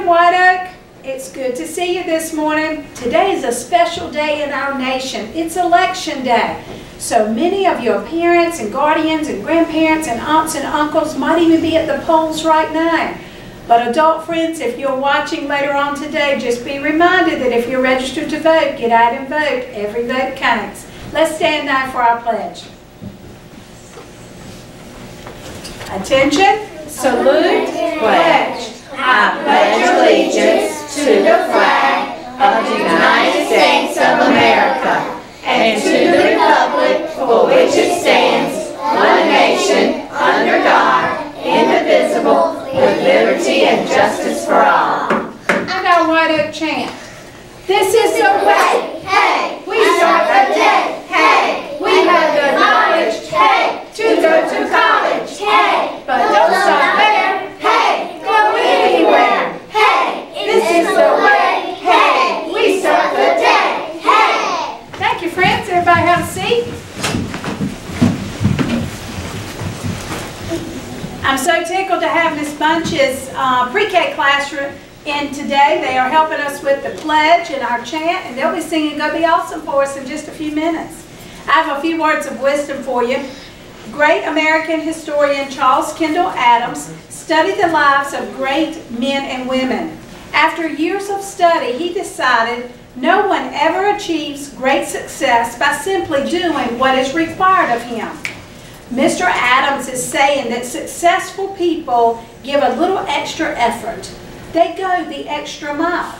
White Oak. It's good to see you this morning. Today is a special day in our nation. It's election day. So many of your parents and guardians and grandparents and aunts and uncles might even be at the polls right now. But adult friends, if you're watching later on today, just be reminded that if you're registered to vote, get out and vote. Every vote counts. Let's stand now for our pledge. Attention, salute, pledge. I pledge allegiance to the flag of the United States of America and to the republic for which it stands, one nation, under God, indivisible, with liberty and justice for all. And our White Oak chant. This is the way, hey, we start the day, hey, we have the knowledge, hey, to go to college, hey, but don't stop there, hey, go anywhere, hey, this is the way, hey, we start the day, hey. Thank you, friends. Everybody have a seat. I'm so tickled to have Miss Bunch's pre-K classroom in today. They are helping us with the pledge and our chant, and they'll be singing "Go Be Awesome" for us in just a few minutes. I have a few words of wisdom for you. Great American historian Charles Kendall Adams studied the lives of great men and women. After years of study, he decided no one ever achieves great success by simply doing what is required of him. Mr. Adams is saying that successful people give a little extra effort. They go the extra mile.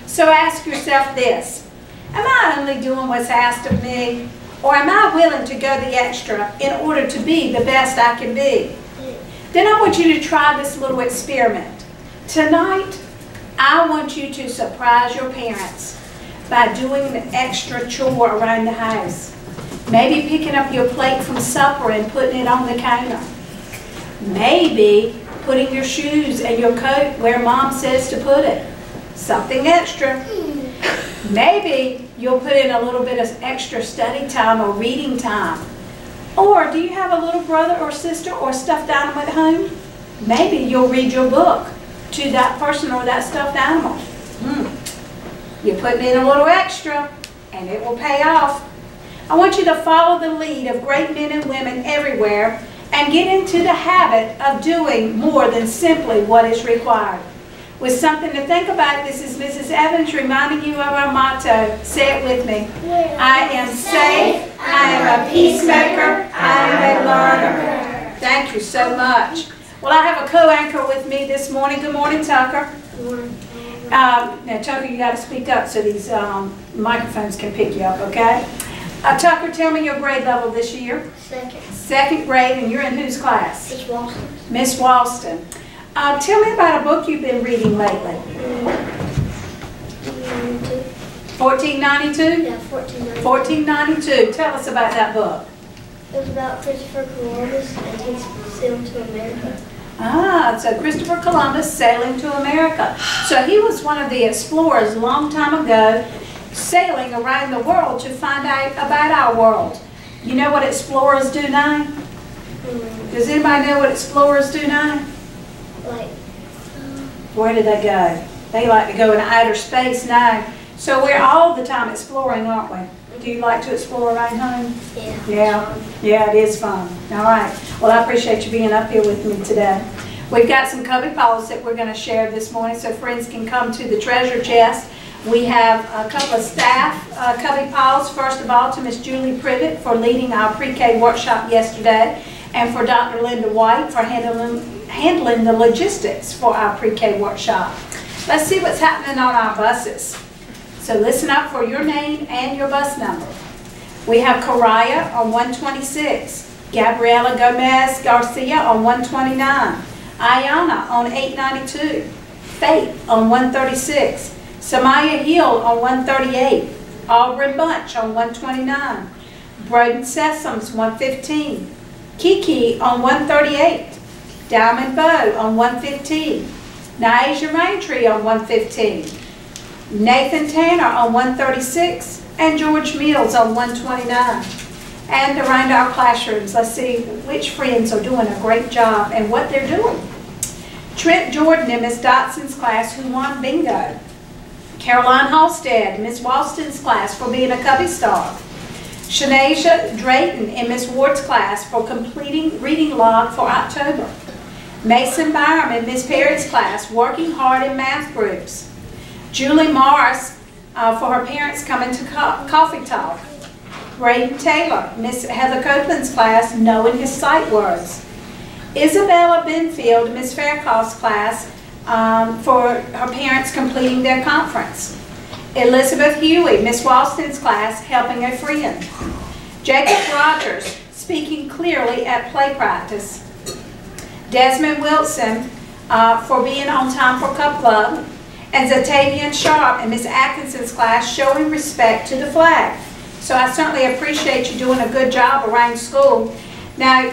So ask yourself this: am I only doing what's asked of me? Or am I willing to go the extra in order to be the best I can be? Then I want you to try this little experiment. Tonight, I want you to surprise your parents by doing an extra chore around the house. Maybe picking up your plate from supper and putting it on the counter. Maybe putting your shoes and your coat where Mom says to put it. Something extra. Maybe you'll put in a little bit of extra study time or reading time. Or do you have a little brother or sister or stuffed animal at home? Maybe you'll read your book to that person or that stuffed animal. You're putting in a little extra and it will pay off. I want you to follow the lead of great men and women everywhere and get into the habit of doing more than simply what is required. With something to think about, this is Mrs. Evans reminding you of our motto. Say it with me. I am safe, I am a peacemaker, I am a learner. Thank you so much. Well, I have a co-anchor with me this morning. Good morning, Tucker. Good morning. Now, Tucker, you got to speak up so these microphones can pick you up, okay? Tucker, tell me your grade level this year. Second. Second grade, and you're in whose class? Miss Walston. Miss Walston. Tell me about a book you've been reading lately. 1492? Yeah, 1492. 1492. Tell us about that book. It was about Christopher Columbus and his sailing to America. So Christopher Columbus sailing to America. So he was one of the explorers a long time ago, sailing around the world to find out about our world. You know what explorers do now? Does anybody know what explorers do now? Like, where do they go? They like to go into outer space now. So we're all the time exploring, aren't we? Do you like to explore around home? yeah. Yeah, it is fun. All right. Well, I appreciate you being up here with me today. We've got some Cubbie balls that we're going to share this morning so friends can come to the treasure chest. We have a couple of staff Cubbie piles. First of all, to Miss Julie Privet for leading our pre-K workshop yesterday, and for Dr. Linda White for handling the logistics for our pre-K workshop. Let's see what's happening on our buses. So listen up for your name and your bus number. We have Coraya on 126, Gabriela Gomez Garcia on 129, Ayana on 892, Faith on 136, Samaya Hill on 138, Auburn Bunch on 129, Broden Sessoms 115, Kiki on 138, Diamond Bow on 115, Niaja Raintree on 115, Nathan Tanner on 136, and George Mills on 129. And around our classrooms, let's see which friends are doing a great job and what they're doing. Trent Jordan in Miss Dotson's class who won bingo. Caroline Halstead in Miss Walston's class for being a Cubbie star. Shanasia Drayton in Miss Ward's class for completing reading log for October. Mason Byram in Miss Perry's class working hard in math groups. Julie Morris for her parents coming to coffee talk. Braden Taylor, Miss Heather Copeland's class knowing his sight words. Isabella Benfield, Miss Faircloth's class for her parents completing their conference. Elizabeth Huey, Miss Walston's class, helping a friend. Jacob Rogers, speaking clearly at play practice. Desmond Wilson for being on time for Cup Club. And Zatavian Sharp in Miss Atkinson's class showing respect to the flag. So I certainly appreciate you doing a good job around school. Now,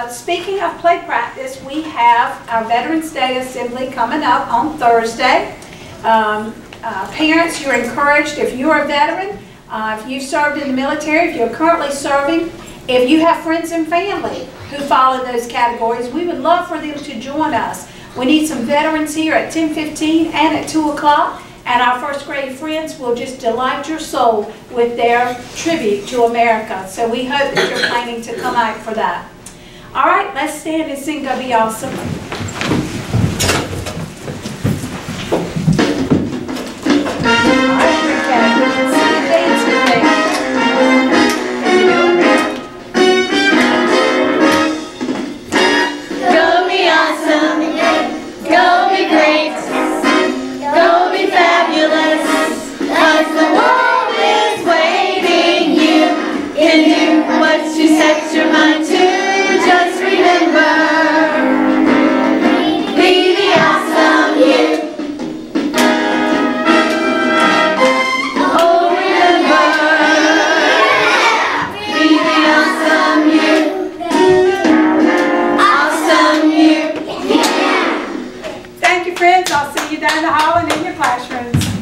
speaking of play practice, we have our Veterans Day Assembly coming up on Thursday. Parents, you're encouraged, if you're a veteran, if you've served in the military, if you're currently serving, if you have friends and family who fall in those categories, we would love for them to join us. We need some veterans here at 10:15 and at 2 o'clock, and our first grade friends will just delight your soul with their tribute to America. So we hope that you're planning to come out for that. All right, let's stand and sing Go Be Awesome. I'll see you down the hall and in your classrooms.